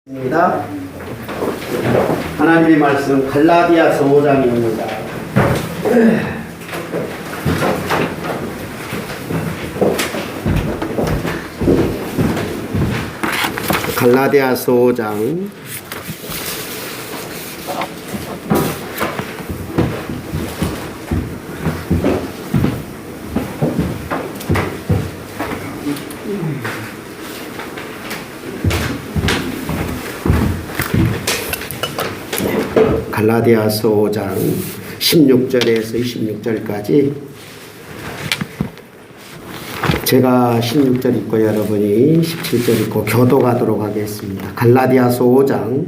입니다. 하나님의 말씀 갈라디아서 5장입니다. 갈라디아서 5장 갈라디아서 5장 16절에서 26절까지 제가 16절 읽고 여러분이 17절 읽고 교도하도록 하겠습니다. 갈라디아서 5장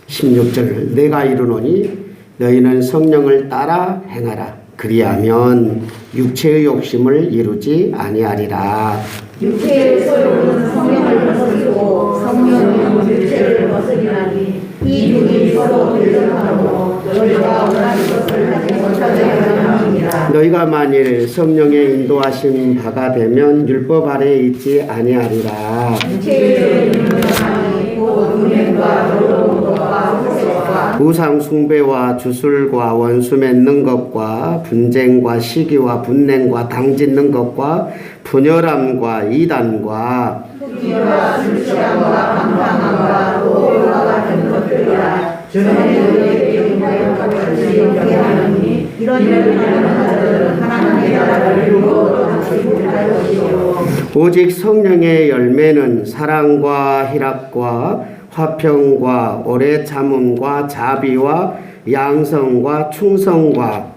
16절 내가 이르노니 너희는 성령을 따라 행하라. 그리하면 육체의 욕심을 이루지 아니하리라. 육체의 소욕은 성령을 거스리고 성령은 육체를 거스리나니 이 둘이 서로 대적하고 너희가 원하는 것을 하지 못하게 하는 함이니라. 너희가 만일 성령의 인도하신 바가 되면 율법 아래에 있지 아니하리라. 육체의 인도하니 곧 음행과 더러운 것과 흑색과 우상 숭배와 주술과 원수 맺는 것과 분쟁과 시기와 분냉과 당짓는 것과 분열함과 이단과 흑기와 술 취함과 방탕함과 오해와 같은 것들이라. 전에 너희에게 인하여 같이 영하노니 이런 일을 하는 자들은 하나님의 나라를 이루고 당치 못할 것이요. 오직 성령의 열매는 사랑과 희락과 화평과 오래 참음과 자비와 양성과 충성과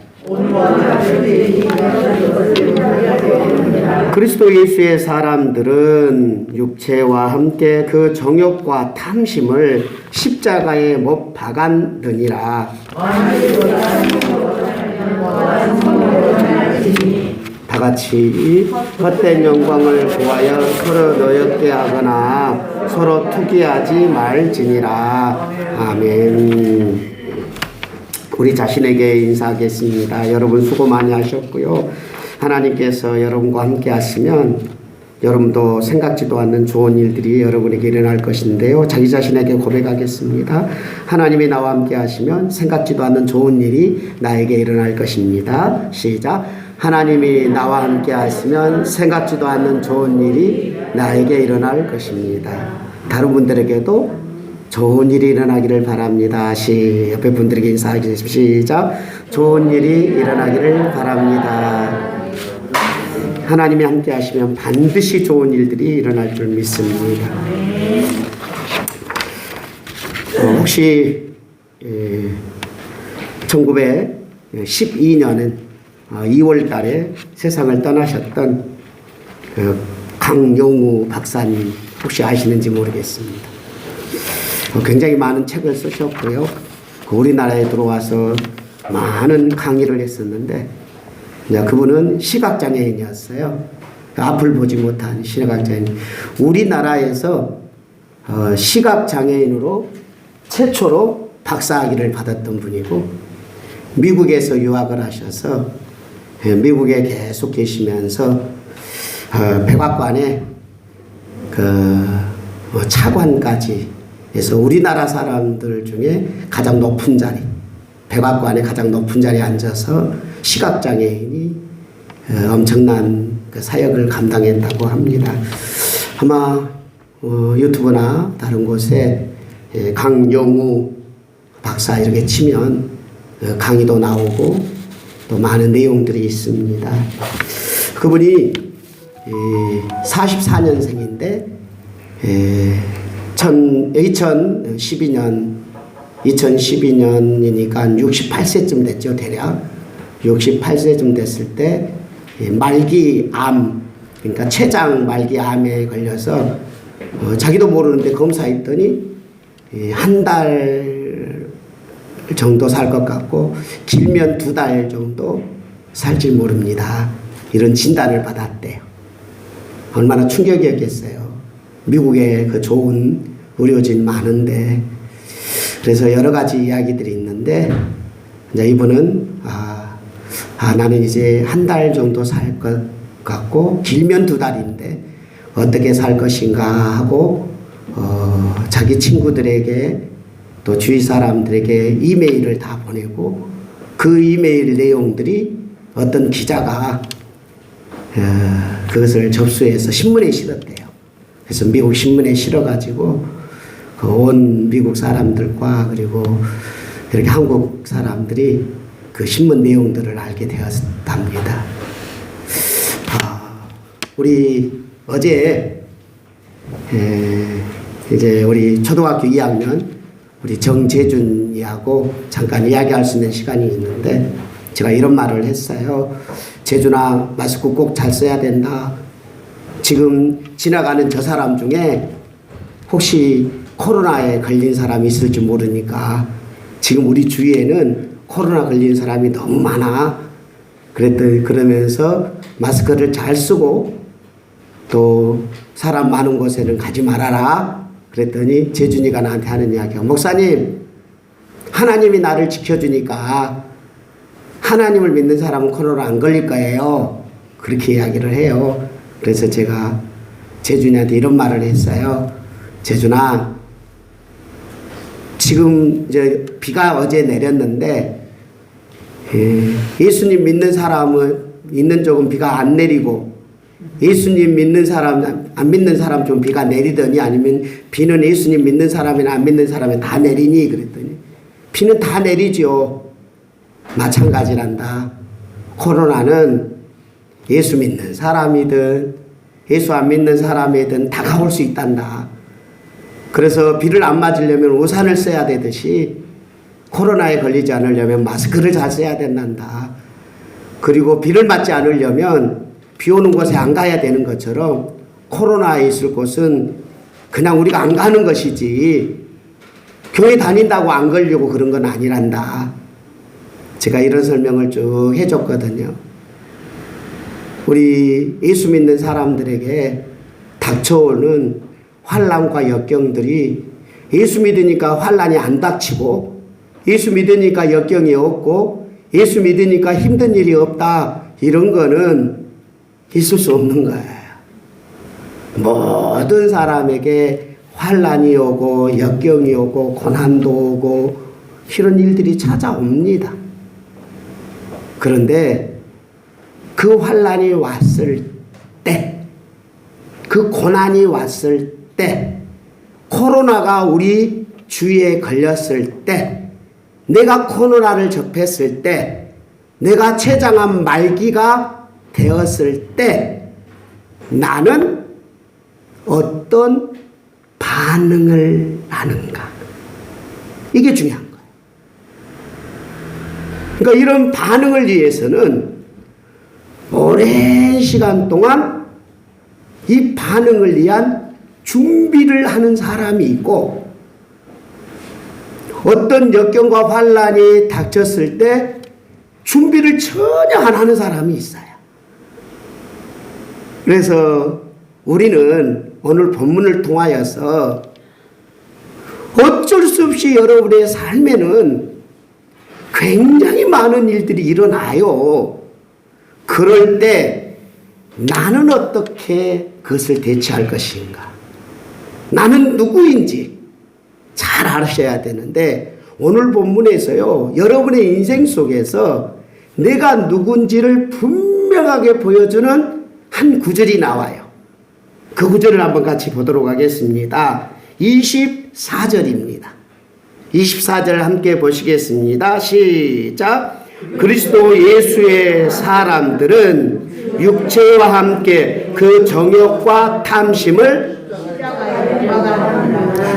그리스도 예수의 사람들은 육체와 함께 그 정욕과 탐심을 십자가에 못 박았느니라. 다 같이 헛된 영광을 구하여 서로 노엽게 하거나 서로 투기하지 말지니라. 아멘. 우리 자신에게 인사하겠습니다. 여러분 수고 많이 하셨고요. 하나님께서 여러분과 함께 하시면 여러분도 생각지도 않는 좋은 일들이 여러분에게 일어날 것인데요. 자기 자신에게 고백하겠습니다. 하나님이 나와 함께 하시면 생각지도 않는 좋은 일이 나에게 일어날 것입니다. 시작. 하나님이 나와 함께 하시면 생각지도 않는 좋은 일이 나에게 일어날 것입니다. 다른 분들에게도 좋은 일이 일어나기를 바랍니다. 옆에 분들에게 인사하겠습니다. 시작. 좋은 일이 일어나기를 바랍니다. 하나님이 함께 하시면 반드시 좋은 일들이 일어날 줄 믿습니다. 혹시 1912년은 2월 달에 세상을 떠나셨던 강용우 박사님 혹시 아시는지 모르겠습니다. 굉장히 많은 책을 쓰셨고요. 우리나라에 들어와서 많은 강의를 했었는데 그분은 시각장애인이었어요. 앞을 보지 못한 시각장애인. 우리나라에서 시각장애인으로 최초로 박사학위를 받았던 분이고 미국에서 유학을 하셔서 미국에 계속 계시면서 백악관에 차관까지 해서 우리나라 사람들 중에 가장 높은 자리, 백악관의 가장 높은 자리에 앉아서 시각장애인이 엄청난 그 사역을 감당했다고 합니다. 아마 유튜브나 다른 곳에 강용우 박사 이렇게 치면 강의도 나오고 또 많은 내용들이 있습니다. 그분이 44년생인데 2012년이니까 68세쯤 됐죠. 대략 68세쯤 됐을 때 말기암, 그러니까 췌장 말기암에 걸려서 자기도 모르는데 검사했더니 한 달 정도 살 것 같고 길면 2달 정도 살지 모릅니다. 이런 진단을 받았대요. 얼마나 충격이었겠어요. 미국에 그 좋은 의료진 많은데, 그래서 여러 가지 이야기들이 있는데, 이제 이분은, 나는 이제 한 달 정도 살 것 같고, 길면 2달인데, 어떻게 살 것인가 하고, 자기 친구들에게 또 주위 사람들에게 이메일을 다 보내고 그 이메일 내용들이 어떤 기자가 그것을 접수해서 신문에 실었대요. 그래서 미국 신문에 실어가지고 그 온 미국 사람들과 그리고 이렇게 한국 사람들이 그 신문 내용들을 알게 되었답니다. 우리 어제 이제 우리 초등학교 2학년 우리 정재준이하고 잠깐 이야기할 수 있는 시간이 있는데 제가 이런 말을 했어요. 재준아, 마스크 꼭 잘 써야 된다. 지금 지나가는 저 사람 중에 혹시 코로나에 걸린 사람이 있을지 모르니까 지금 우리 주위에는 코로나 걸린 사람이 너무 많아. 그러면서 마스크를 잘 쓰고 또 사람 많은 곳에는 가지 말아라. 그랬더니 재준이가 나한테 하는 이야기가, 목사님, 하나님이 나를 지켜주니까 하나님을 믿는 사람은 코로나 안 걸릴 거예요. 그렇게 이야기를 해요. 그래서 제가 재준이한테 이런 말을 했어요. 재준아, 지금 이제 비가 어제 내렸는데 예수님 믿는 사람은 있는 쪽은 비가 안 내리고 예수님 믿는 사람 안 믿는 사람 좀 비가 내리더니 아니면 비는 예수님 믿는 사람이나 안 믿는 사람에 다 내리니 그랬더니 비는 다 내리죠. 마찬가지란다. 코로나는 예수 믿는 사람이든 예수 안 믿는 사람이든 다가올 수 있단다. 그래서 비를 안 맞으려면 우산을 써야 되듯이 코로나에 걸리지 않으려면 마스크를 잘 써야 된단다. 그리고 비를 맞지 않으려면 비 오는 곳에 안 가야 되는 것처럼 코로나에 있을 곳은 그냥 우리가 안 가는 것이지 교회 다닌다고 안 걸리고 그런 건 아니란다. 제가 이런 설명을 쭉 해줬거든요. 우리 예수 믿는 사람들에게 닥쳐오는 환난과 역경들이 예수 믿으니까 환난이 안 닥치고 예수 믿으니까 역경이 없고 예수 믿으니까 힘든 일이 없다. 이런 거는 있을 수 없는 거예요. 모든 사람에게 환난이 오고 역경이 오고 고난도 오고 이런 일들이 찾아옵니다. 그런데 그 환난이 왔을 때, 그 고난이 왔을 때, 코로나가 우리 주위에 걸렸을 때, 내가 코로나를 접했을 때, 내가 췌장암 말기가 되었을 때 나는 어떤 반응을 하는가? 이게 중요한 거예요. 그러니까 이런 반응을 위해서는 오랜 시간 동안 이 반응을 위한 준비를 하는 사람이 있고 어떤 역경과 환난이 닥쳤을 때 준비를 전혀 안 하는 사람이 있어요. 그래서 우리는 오늘 본문을 통하여서 어쩔 수 없이 여러분의 삶에는 굉장히 많은 일들이 일어나요. 그럴 때 나는 어떻게 그것을 대처할 것인가? 나는 누구인지 잘 아셔야 되는데 오늘 본문에서요, 여러분의 인생 속에서 내가 누군지를 분명하게 보여주는 한 구절이 나와요. 그 구절을 한번 같이 보도록 하겠습니다. 24절입니다. 24절 함께 보시겠습니다. 시작. 그리스도 예수의 사람들은 육체와 함께 그 정욕과 탐심을,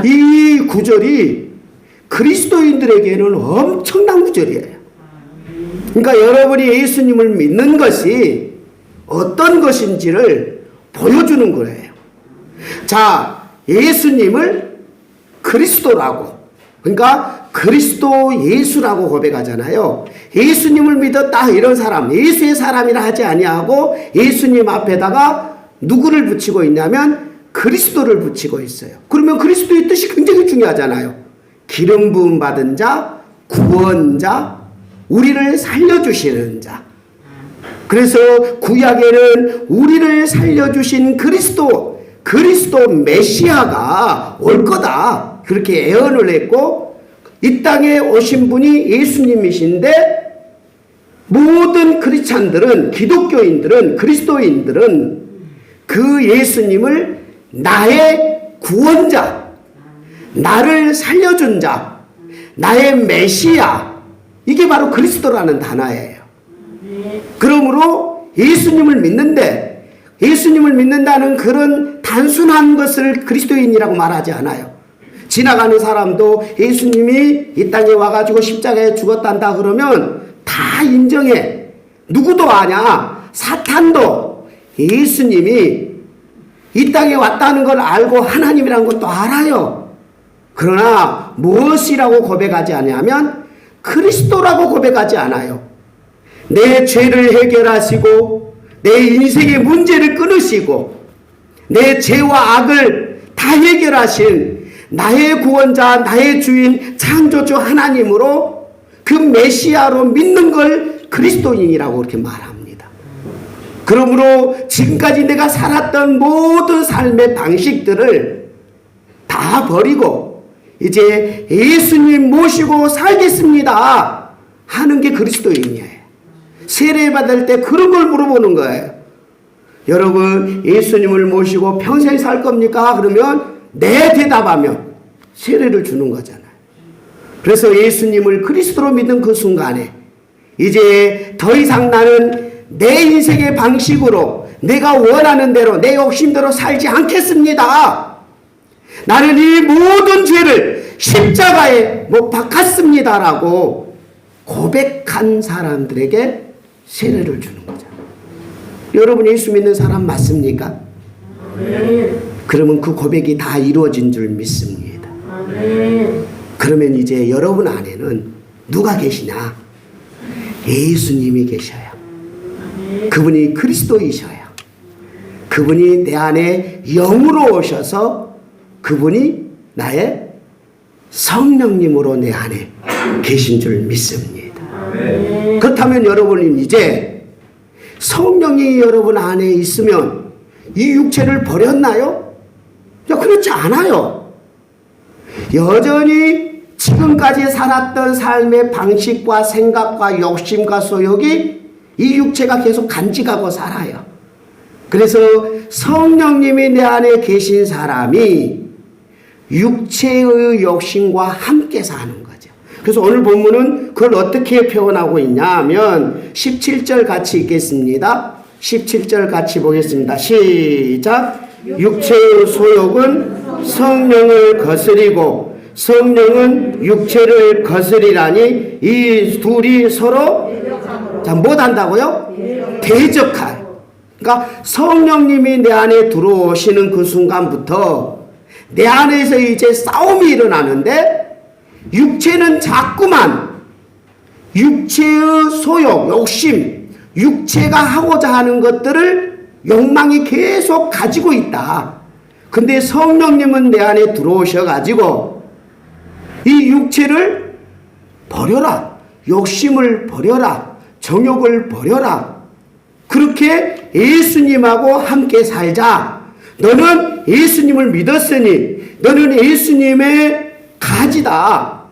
이 구절이 그리스도인들에게는 엄청난 구절이에요. 그러니까 여러분이 예수님을 믿는 것이 어떤 것인지를 보여주는 거예요. 자, 예수님을 그리스도라고, 그러니까 그리스도 예수라고 고백하잖아요. 예수님을 믿었다 이런 사람, 예수의 사람이라 하지 아니하고 예수님 앞에다가 누구를 붙이고 있냐면 그리스도를 붙이고 있어요. 그러면 그리스도의 뜻이 굉장히 중요하잖아요. 기름 부음 받은 자, 구원자, 우리를 살려주시는 자. 그래서 구약에는 우리를 살려주신 그리스도, 그리스도 메시아가 올 거다. 그렇게 예언을 했고 이 땅에 오신 분이 예수님이신데 모든 크리스찬들은 기독교인들은 그리스도인들은 그 예수님을 나의 구원자, 나를 살려준 자, 나의 메시아 이게 바로 그리스도라는 단어예요. 그러므로 예수님을 믿는데 예수님을 믿는다는 그런 단순한 것을 그리스도인이라고 말하지 않아요. 지나가는 사람도 예수님이 이 땅에 와가지고 십자가에 죽었단다 그러면 다 인정해. 누구도 아냐. 사탄도 예수님이 이 땅에 왔다는 걸 알고 하나님이라는 것도 알아요. 그러나 무엇이라고 고백하지 않냐면 그리스도라고 고백하지 않아요. 내 죄를 해결하시고 내 인생의 문제를 끊으시고 내 죄와 악을 다 해결하신 나의 구원자, 나의 주인, 창조주 하나님으로 그 메시아로 믿는 걸 그리스도인이라고 그렇게 말합니다. 그러므로 지금까지 내가 살았던 모든 삶의 방식들을 다 버리고 이제 예수님 모시고 살겠습니다 하는 게 그리스도인이에요. 세례 받을 때 그런 걸 물어보는 거예요. 여러분 예수님을 모시고 평생 살 겁니까? 그러면 네 대답하면 세례를 주는 거잖아요. 그래서 예수님을 그리스도로 믿는 그 순간에 이제 더 이상 나는 내 인생의 방식으로 내가 원하는 대로 내 욕심대로 살지 않겠습니다. 나는 이 모든 죄를 십자가에 못 박았습니다라고 고백한 사람들에게 세례를 주는 거잖아요. 여러분 예수 믿는 사람 맞습니까? 그러면 그 고백이 다 이루어진 줄 믿습니다. 그러면 이제 여러분 안에는 누가 계시냐? 예수님이 계셔요. 그분이 그리스도이셔요. 그분이 내 안에 영으로 오셔서 그분이 나의 성령님으로 내 안에 계신 줄 믿습니다. 그렇다면 여러분은 이제 성령이 여러분 안에 있으면 이 육체를 버렸나요? 그렇지 않아요. 여전히 지금까지 살았던 삶의 방식과 생각과 욕심과 소욕이 이 육체가 계속 간직하고 살아요. 그래서 성령님이 내 안에 계신 사람이 육체의 욕심과 함께 사는 거죠. 그래서 오늘 본문은 그걸 어떻게 표현하고 있냐 하면 17절 같이 읽겠습니다. 17절 같이 보겠습니다. 시작. 육체의 소욕은 성령을 거스리고 성령은 육체를 거스리라니 이 둘이 서로 못한다고요? 대적할. 그러니까 성령님이 내 안에 들어오시는 그 순간부터 내 안에서 이제 싸움이 일어나는데 육체는 자꾸만 육체의 소욕, 욕심, 육체가 하고자 하는 것들을 욕망이 계속 가지고 있다. 근데 성령님은 내 안에 들어오셔가지고 이 육체를 버려라. 욕심을 버려라. 정욕을 버려라. 그렇게 예수님하고 함께 살자. 너는 예수님을 믿었으니 너는 예수님의 가지다.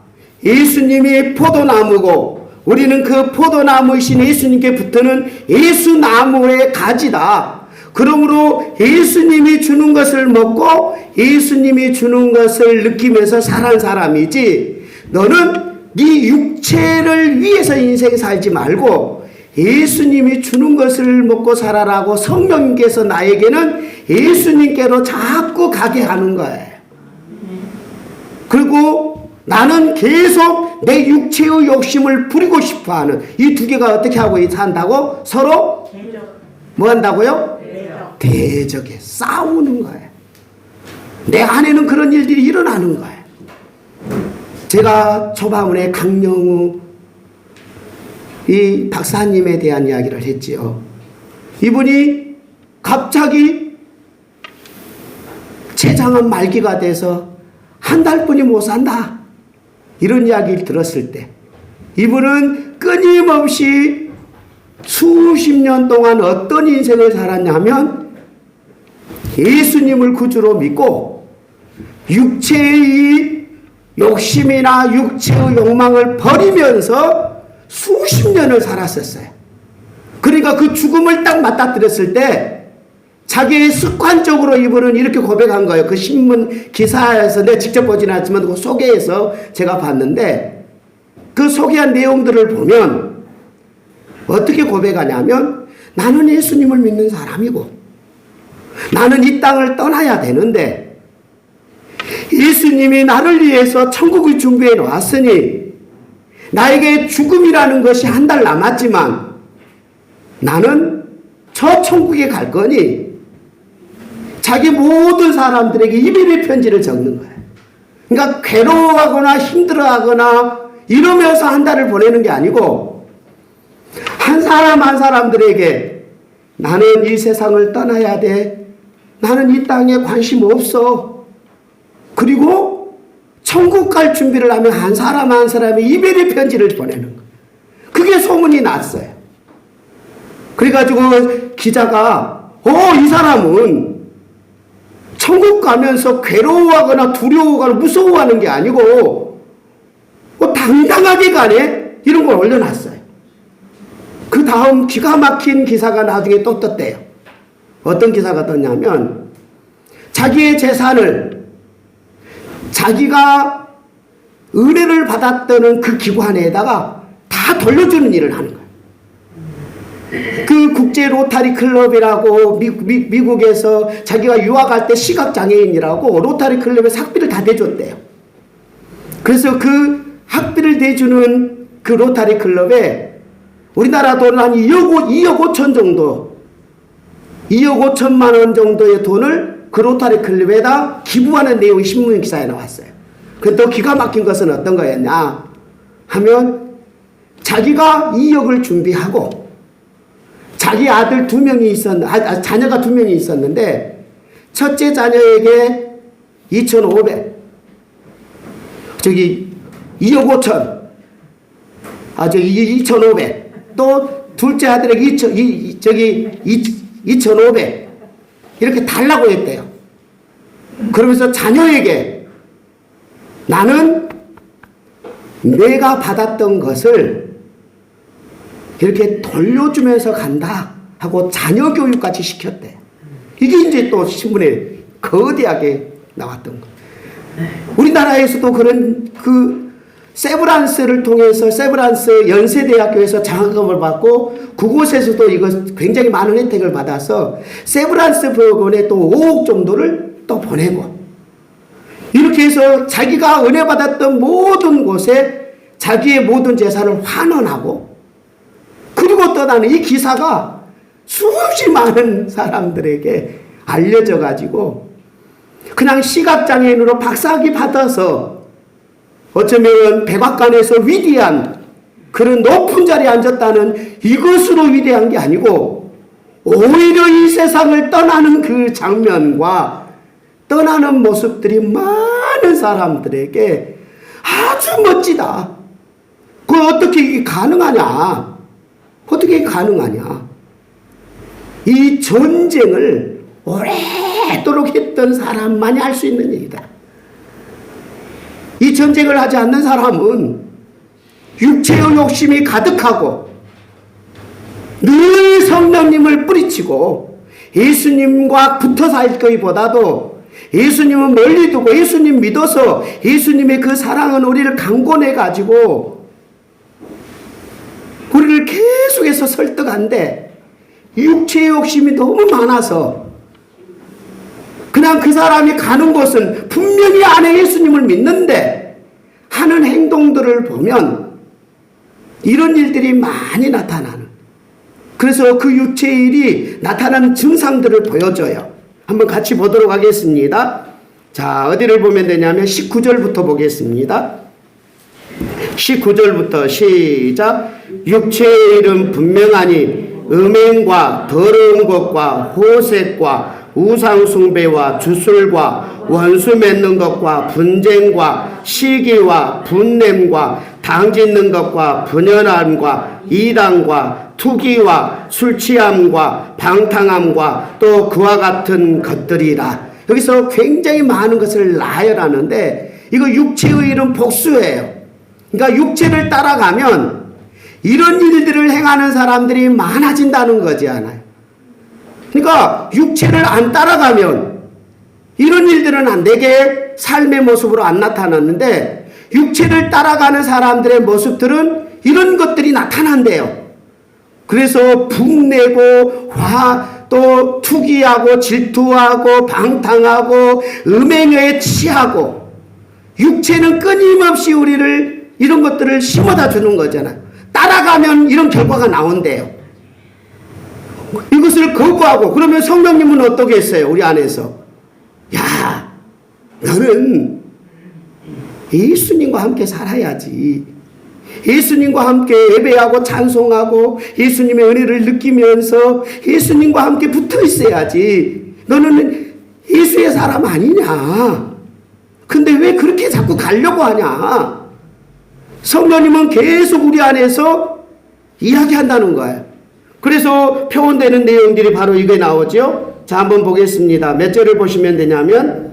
예수님이 포도나무고 우리는 그 포도나무이신 예수님께 붙는 예수나무의 가지다. 그러므로 예수님이 주는 것을 먹고 예수님이 주는 것을 느끼면서 살아는 사람이지 너는 네 육체를 위해서 인생 살지 말고 예수님이 주는 것을 먹고 살아라고 성령님께서 나에게는 예수님께로 자꾸 가게 하는 거예요. 그리고 나는 계속 내 육체의 욕심을 부리고 싶어하는 이 두 개가 어떻게 하고 산다고? 서로 뭐 한다고요? 대적에 싸우는 거예요. 내 안에는 그런 일들이 일어나는 거예요. 제가 초반에 강영우 이 박사님에 대한 이야기를 했지요. 이분이 갑자기 췌장암 말기가 돼서 한 달뿐이 못 산다. 이런 이야기를 들었을 때 이분은 끊임없이 수십 년 동안 어떤 인생을 살았냐면 예수님을 구주로 믿고 육체의 욕심이나 육체의 욕망을 버리면서 수십 년을 살았었어요. 그러니까 그 죽음을 딱 맞닥뜨렸을 때 자기의 습관적으로 이분은 이렇게 고백한 거예요. 그 신문 기사에서 내가 직접 보지는 않지만 그 소개해서 제가 봤는데 그 소개한 내용들을 보면 어떻게 고백하냐면 나는 예수님을 믿는 사람이고 나는 이 땅을 떠나야 되는데 예수님이 나를 위해서 천국을 준비해 놓았으니 나에게 죽음이라는 것이 한 달 남았지만 나는 저 천국에 갈 거니 자기 모든 사람들에게 이별의 편지를 적는 거예요. 그러니까 괴로워하거나 힘들어하거나 이러면서 한 달을 보내는 게 아니고 한 사람 한 사람들에게 나는 이 세상을 떠나야 돼. 나는 이 땅에 관심 없어. 그리고 천국 갈 준비를 하면 한 사람 한 사람이 이별의 편지를 보내는 거예요. 그게 소문이 났어요. 그래가지고 기자가 이 사람은 천국 가면서 괴로워하거나 두려워하거나 무서워하는 게 아니고 당당하게 가네? 이런 걸 올려놨어요. 그 다음 기가 막힌 기사가 나중에 또 떴대요. 어떤 기사가 떴냐면 자기의 재산을 자기가 은혜를 받았던 그 기관에다가 다 돌려주는 일을 하는 거예요. 그 국제 로타리 클럽이라고 미국에서 자기가 유학할 때 시각장애인이라고 로타리 클럽에 학비를 다 대줬대요. 그래서 그 학비를 대주는 그 로타리 클럽에 우리나라 돈 한 2억 5천 정도 2억 5천만 원 정도의 돈을 그 로타리 클럽에다 기부하는 내용이 신문 기사에 나왔어요. 근데 또 기가 막힌 것은 어떤 거였냐 하면 자기가 2억을 준비하고 자기 아들 2명이 자녀가 2명이 있었는데 첫째 자녀에게 2,500 2억 5천 2,500 또 둘째 아들에게 2,500 이렇게 달라고 했대요. 그러면서 자녀에게 나는 내가 받았던 것을 이렇게 돌려주면서 간다 하고 자녀 교육까지 시켰대요. 이게 이제 또 신문에 거대하게 나왔던 거. 우리나라에서도 그런 세브란스를 통해서 세브란스 연세대학교에서 장학금을 받고 그곳에서도 이거 굉장히 많은 혜택을 받아서 세브란스 병원에 또 5억 정도를 또 보내고 이렇게 해서 자기가 은혜 받았던 모든 곳에 자기의 모든 재산을 환원하고 그리고 떠나는 이 기사가 수없이 많은 사람들에게 알려져 가지고 그냥 시각장애인으로 박사학위 받아서 어쩌면 백악관에서 위대한 그런 높은 자리에 앉았다는 이것으로 위대한 게 아니고 오히려 이 세상을 떠나는 그 장면과 떠나는 모습들이 많은 사람들에게 아주 멋지다. 그걸 어떻게 이게 가능하냐? 어떻게 가능하냐? 이 전쟁을 오래도록 했던 사람만이 할 수 있는 일이다. 이 전쟁을 하지 않는 사람은 육체의 욕심이 가득하고 늘 성령님을 뿌리치고 예수님과 붙어 살 것보다도 예수님은 멀리 두고 예수님 믿어서 예수님의 그 사랑은 우리를 강권해 가지고 우리를 계속해서 설득한데 육체의 욕심이 너무 많아서 그냥 그 사람이 가는 곳은 분명히 안에 예수님을 믿는데 하는 행동들을 보면 이런 일들이 많이 나타나는, 그래서 그 육체의 일이 나타나는 증상들을 보여줘요. 한번 같이 보도록 하겠습니다. 자, 어디를 보면 되냐면 19절부터 보겠습니다. 19절부터 시작. 육체의 일은 분명하니 음행과 더러운 것과 호색과 우상숭배와 주술과 원수 맺는 것과 분쟁과 시기와 분냄과 당 짓는 것과 분연함과 이단과 투기와 술 취함과 방탕함과 또 그와 같은 것들이라. 여기서 굉장히 많은 것을 나열하는데 이거 육체의 일은 복수예요. 그러니까 육체를 따라가면 이런 일들을 행하는 사람들이 많아진다는 거지 않아요. 그러니까 육체를 안 따라가면 이런 일들은 안 되게 삶의 모습으로 안 나타났는데 육체를 따라가는 사람들의 모습들은 이런 것들이 나타난대요. 그래서 분내고 또 투기하고 질투하고 방탕하고 음행에 취하고 육체는 끊임없이 우리를 이런 것들을 심어다 주는 거잖아요. 따라가면 이런 결과가 나온대요. 이것을 거부하고 그러면 성령님은 어떻게 했어요? 우리 안에서 야 너는 예수님과 함께 살아야지. 예수님과 함께 예배하고 찬송하고 예수님의 은혜를 느끼면서 예수님과 함께 붙어 있어야지. 너는 예수의 사람 아니냐. 근데 왜 그렇게 자꾸 가려고 하냐. 성령님은 계속 우리 안에서 이야기한다는 거예요. 그래서 표현되는 내용들이 바로 이게 나오죠. 자, 한번 보겠습니다. 몇 절을 보시면 되냐면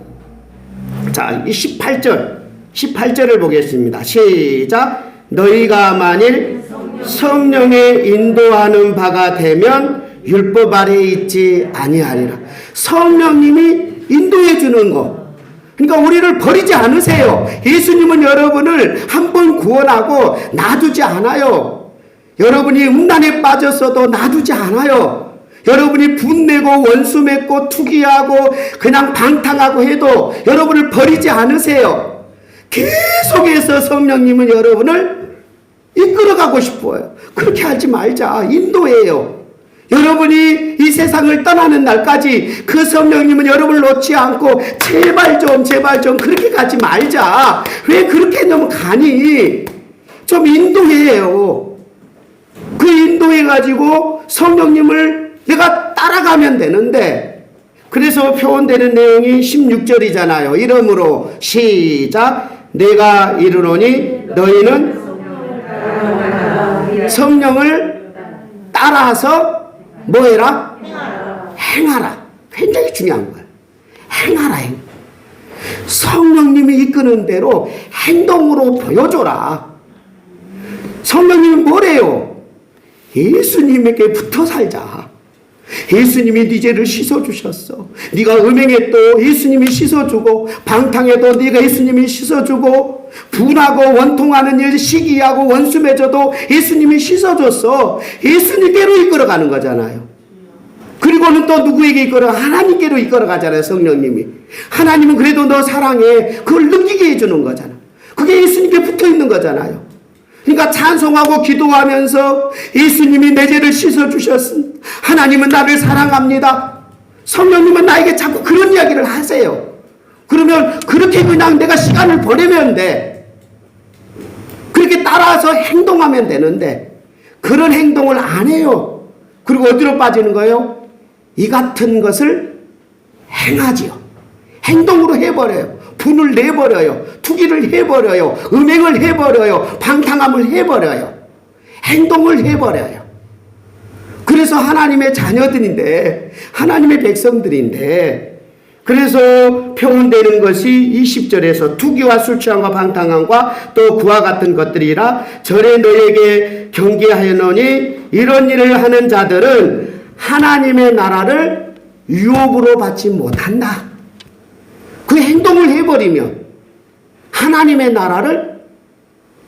자, 이 18절을 보겠습니다. 시작. 너희가 만일 성령의 인도하는 바가 되면 율법 아래에 있지 아니하리라. 성령님이 인도해 주는 거. 그러니까 우리를 버리지 않으세요. 예수님은 여러분을 한 번 구원하고 놔두지 않아요. 여러분이 음란에 빠졌어도 놔두지 않아요. 여러분이 분내고 원수 맺고 투기하고 그냥 방탕하고 해도 여러분을 버리지 않으세요. 계속해서 성령님은 여러분을 이끌어가고 싶어요. 그렇게 하지 말자. 인도해요. 여러분이 이 세상을 떠나는 날까지 그 성령님은 여러분을 놓지 않고 제발 좀 그렇게 가지 말자. 왜 그렇게 넘어가니? 좀 인도해요. 그 인도해가지고 성령님을 내가 따라가면 되는데, 그래서 표현되는 내용이 16절이잖아요. 이러므로 시작. 내가 이르노니 너희는 성령을 따라서 뭐해라? 행하라. 굉장히 중요한 거예요. 행하라. 성령님이 이끄는 대로 행동으로 보여줘라. 성령님이 뭐래요? 예수님에게 붙어 살자. 예수님이 네 죄를 씻어주셨어. 네가 음행해도 예수님이 씻어주고, 방탕해도 네가 예수님이 씻어주고, 분하고 원통하는 일, 시기하고 원수 맺어도 예수님이 씻어줬어. 예수님께로 이끌어가는 거잖아요. 그리고는 또 누구에게 하나님께로 이끌어가잖아요. 성령님이. 하나님은 그래도 너 사랑해. 그걸 느끼게 해주는 거잖아. 그게 예수님께 붙어있는 거잖아요. 그러니까 찬송하고 기도하면서 예수님이 내 죄를 씻어주셨습니다. 하나님은 나를 사랑합니다. 성령님은 나에게 자꾸 그런 이야기를 하세요. 그러면 그렇게 그냥 내가 시간을 보내면 돼. 그렇게 따라서 행동하면 되는데 그런 행동을 안 해요. 그리고 어디로 빠지는 거예요? 이 같은 것을 행하지요. 행동으로 해버려요. 분을 내버려요. 투기를 해버려요. 음행을 해버려요. 방탕함을 해버려요. 행동을 해버려요. 그래서 하나님의 자녀들인데, 하나님의 백성들인데, 그래서 표현되는 것이 20절에서 투기와 술 취함과 방탕함과 또 그와 같은 것들이라. 전에 너에게 경계하였노니 이런 일을 하는 자들은 하나님의 나라를 유업으로 받지 못한다. 그 행동을 해버리면 하나님의 나라를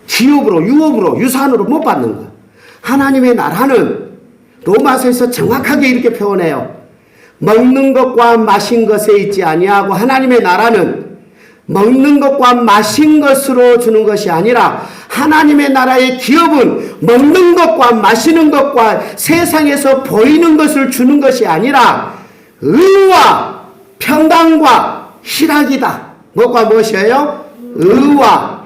기업으로, 유업으로, 유산으로 못 받는 거예요. 하나님의 나라는 로마서에서 정확하게 이렇게 표현해요. 먹는 것과 마신 것에 있지 아니하고, 하나님의 나라는 먹는 것과 마신 것으로 주는 것이 아니라, 하나님의 나라의 기업은 먹는 것과 마시는 것과 세상에서 보이는 것을 주는 것이 아니라 의와 평강과 희락이다. 뭐가 무엇이에요? 의와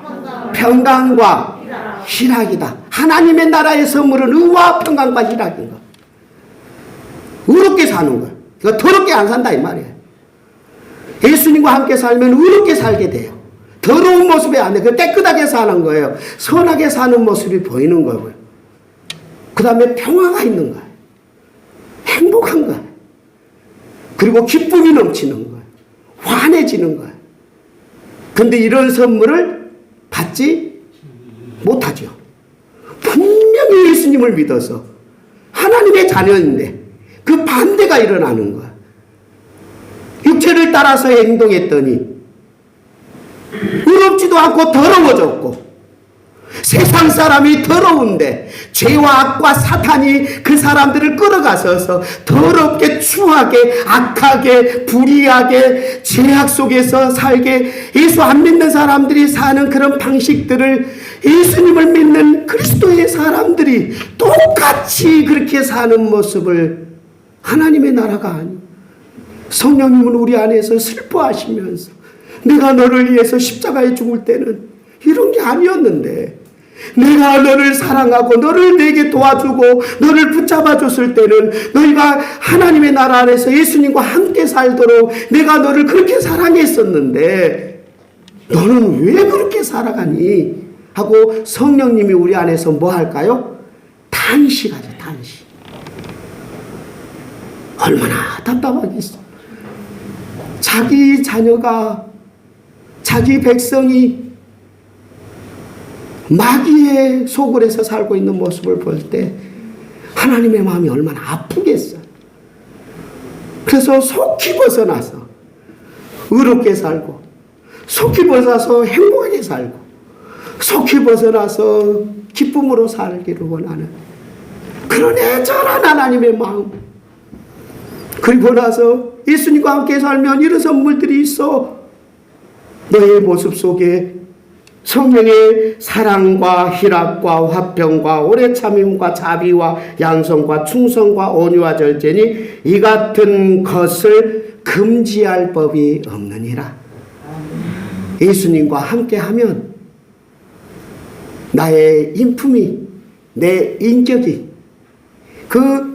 평강과 희락이다. 하나님의 나라의 선물은 의와 평강과 희락인 거. 의롭게 사는 거예요. 그러니까 더럽게 안 산다 이 말이에요. 예수님과 함께 살면 의롭게 살게 돼요. 더러운 모습이 안 돼. 그 깨끗하게 사는 거예요. 선하게 사는 모습이 보이는 거고요. 그 다음에 평화가 있는 거예요. 행복한 거예요. 그리고 기쁨이 넘치는 거예요. 환해지는 거예요. 근데 이런 선물을 받지 못하죠. 분명히 예수님을 믿어서 하나님의 자녀인데 그 반대가 일어나는 거예요. 육체를 따라서 행동했더니 의롭지도 않고 더러워졌고, 세상 사람이 더러운데 죄와 악과 사탄이 그 사람들을 끌어가서서 더럽게 추하게 악하게 불의하게 죄악 속에서 살게, 예수 안 믿는 사람들이 사는 그런 방식들을 예수님을 믿는 그리스도의 사람들이 똑같이 그렇게 사는 모습을 하나님의 나라가 아니고, 성령님은 우리 안에서 슬퍼하시면서 내가 너를 위해서 십자가에 죽을 때는 이런 게 아니었는데, 내가 너를 사랑하고 너를 내게 도와주고 너를 붙잡아 줬을 때는 너희가 하나님의 나라 안에서 예수님과 함께 살도록 내가 너를 그렇게 사랑했었는데 너는 왜 그렇게 살아가니? 하고 성령님이 우리 안에서 뭐 할까요? 탄식하죠. 탄식. 얼마나 답답하겠어. 자기 자녀가, 자기 백성이 마귀의 소굴에서 살고 있는 모습을 볼 때 하나님의 마음이 얼마나 아프겠어요. 그래서 속히 벗어나서 의롭게 살고, 속히 벗어나서 행복하게 살고, 속히 벗어나서 기쁨으로 살기를 원하는 그런 애절한 하나님의 마음. 그리고 나서 예수님과 함께 살면 이런 선물들이 있어. 너의 모습 속에 성령의 사랑과 희락과 화평과 오래 참음과 자비와 양성과 충성과 온유와 절제니 이 같은 것을 금지할 법이 없느니라. 예수님과 함께하면 나의 인품이, 내 인격이,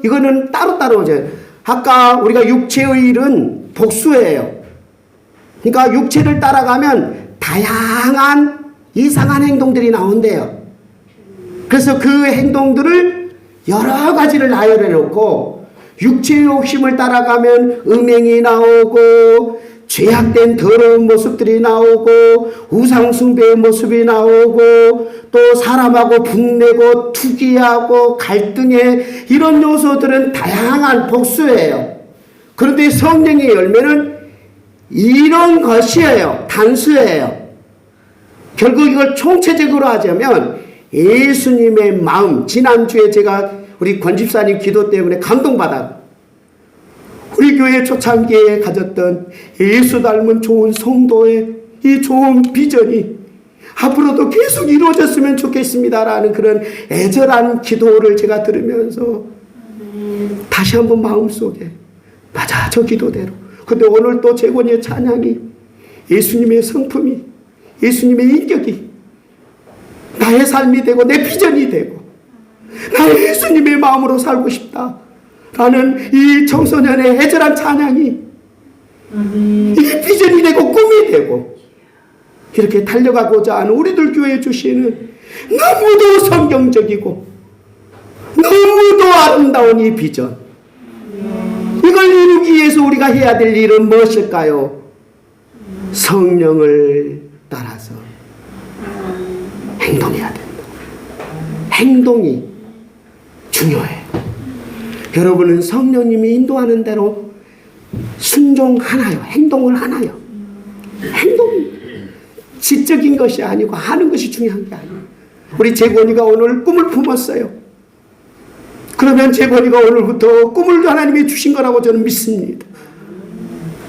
이거는 따로따로 오죠. 아까 우리가 육체의 일은 복수예요. 그러니까 육체를 따라가면 다양한 이상한 행동들이 나온대요. 그래서 그 행동들을 여러 가지를 나열해 놓고, 육체의 욕심을 따라가면 음행이 나오고 죄악된 더러운 모습들이 나오고 우상숭배의 모습이 나오고 또 사람하고 분내고 투기하고 갈등의 이런 요소들은 다양한 복수예요. 그런데 성령의 열매는 이런 것이에요. 단수예요. 결국 이걸 총체적으로 하자면 예수님의 마음, 지난주에 제가 우리 권집사님 기도 때문에 감동받아 우리 교회 초창기에 가졌던 예수 닮은 좋은 성도의 이 좋은 비전이 앞으로도 계속 이루어졌으면 좋겠습니다라는 그런 애절한 기도를 제가 들으면서 다시 한번 마음속에 맞아, 저 기도대로. 근데 오늘 또 재권이의 찬양이 예수님의 성품이, 예수님의 인격이 나의 삶이 되고 내 비전이 되고 나의 예수님의 마음으로 살고 싶다 라는 이 청소년의 애절한 찬양이 이 비전이 되고 꿈이 되고 이렇게 달려가고자 하는 우리들 교회 주시는 너무도 성경적이고 너무도 아름다운 이 비전, 이걸 이루기 위해서 우리가 해야 될 일은 무엇일까요? 성령을 따라서 행동해야 된다. 행동이 중요해. 여러분은 성령님이 인도하는 대로 순종하나요? 행동을 하나요? 행동이 지적인 것이 아니고 하는 것이 중요한 게 아니에요. 우리 재권이가 오늘 꿈을 품었어요. 그러면 재권이가 오늘부터 꿈을 하나님이 주신 거라고 저는 믿습니다.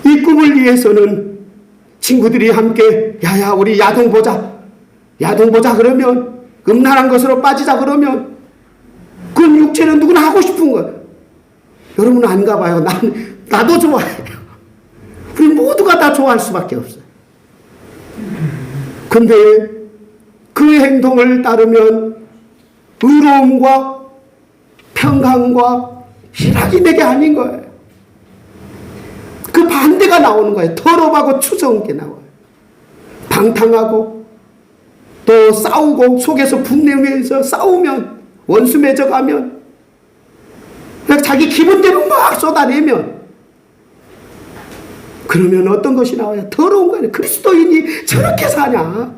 이 꿈을 위해서는 친구들이 함께 야야 우리 야동 보자 그러면, 음란한 것으로 빠지자 그러면 그건 육체는 누구나 하고 싶은 거예요. 여러분은 안 가봐요. 나도 좋아해요. 우리 모두가 다 좋아할 수밖에 없어요. 근데 그 행동을 따르면 의로움과 평강과 희락이 내게 아닌 거예요. 그 반대가 나오는 거예요. 더럽하고 추저운 게 나와요. 방탕하고 또 싸우고 속에서 분내면서 싸우면 원수 맺어가면 그냥 자기 기분대로 막 쏟아내면 그러면 어떤 것이 나와요? 더러운 거예요. 그리스도인이 저렇게 사냐?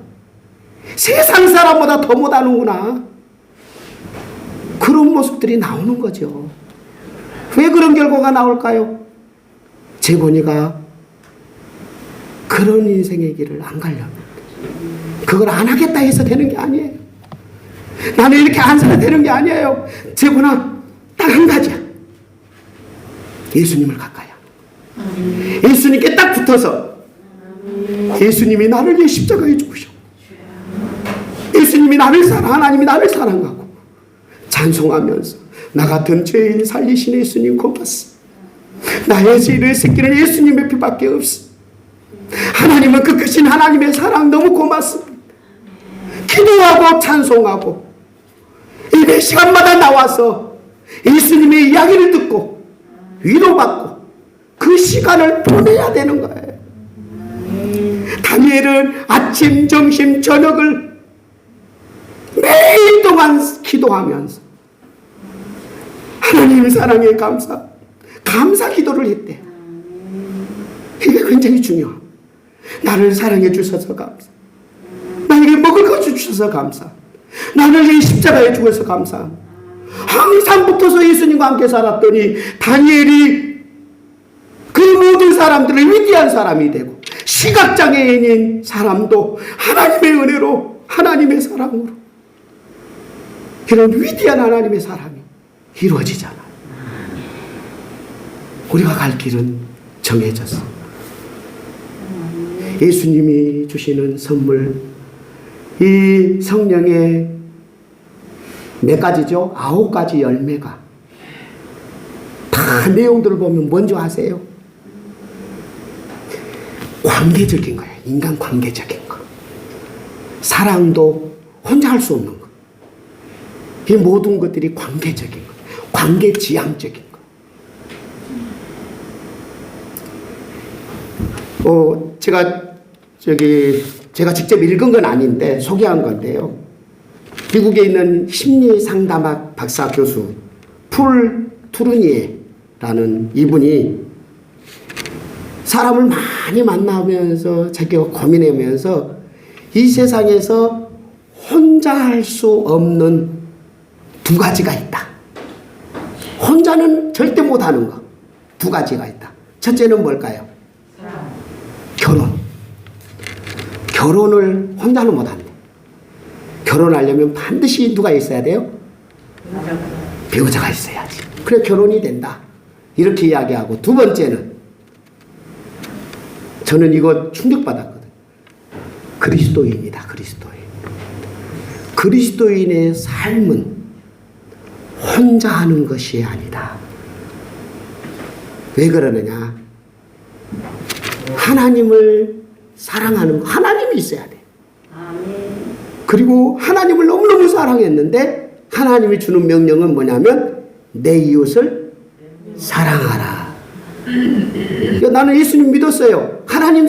세상 사람보다 더 못하는구나. 그런 모습들이 나오는 거죠. 왜 그런 결과가 나올까요? 재본이가 그런 인생의 길을 안 가려면 그걸 안 하겠다 해서 되는 게 아니에요. 나는 이렇게 안 살아야 되는 게 아니에요. 재본아, 딱 한 가지야. 예수님을 가까이 하는 거야. 예수님께 딱 붙어서 예수님이 나를 위해 십자가에 죽으셨고 예수님이 나를 사랑, 하나님이 나를 사랑하고 찬송하면서 나 같은 죄인 살리신 예수님 고맙습니다. 나의 죄를 씻기는 예수님의 피밖에 없어. 하나님은 그 크신 하나님의 사랑 너무 고맙습니다. 기도하고 찬송하고 이 시간마다 나와서 예수님의 이야기를 듣고 위로받고 그 시간을 보내야 되는 거예요. 다니엘은 아침, 점심, 저녁을 매일 동안 기도하면서 하나님 사랑에 감사 기도를 했대. 이게 굉장히 중요합니다. 나를 사랑해 주셔서 감사. 나에게 먹을 것 주셔서 감사. 나를 위해 십자가에 죽어서 감사. 항상 붙어서 예수님과 함께 살았더니 다니엘이 그 모든 사람들을 위대한 사람이 되고 시각장애인인 사람도 하나님의 은혜로 하나님의 사랑으로 이런 위대한 하나님의 사랑이 이루어지잖아요. 우리가 갈 길은 정해졌어. 예수님이 주시는 선물, 이 성령의 몇 가지죠? 9가지 열매가 다 내용들을 보면 뭔지 아세요? 관계적인 거예요. 인간 관계적인 거. 사랑도 혼자 할 수 없는 거. 이 모든 것들이 관계적인 거. 관계지향적인 거. 제가 직접 읽은 건 아닌데 소개한 건데요. 미국에 있는 심리상담학 박사 교수 풀 투르니에라는 이분이 사람을 많이 만나면서 자기가 고민하면서 이 세상에서 혼자 할 수 없는 2가지가 있다. 혼자는 절대 못하는 거 2가지가 있다. 첫째는 뭘까요? 결혼. 결혼을 혼자는 못한대. 결혼하려면 반드시 누가 있어야 돼요? 배우자가 있어야지. 그래 결혼이 된다. 이렇게 이야기하고, 2번째는 저는 이거 충격받았거든요. 그리스도인이다. 그리스도인의 삶은 혼자 하는 것이 아니다. 왜 그러느냐? 하나님을 사랑하는 거, 하나님이 있어야 돼. 그리고 하나님을 너무너무 사랑했는데 하나님이 주는 명령은 뭐냐면 내 이웃을 사랑하라. 나는 예수님 믿었어요. 하나님 사랑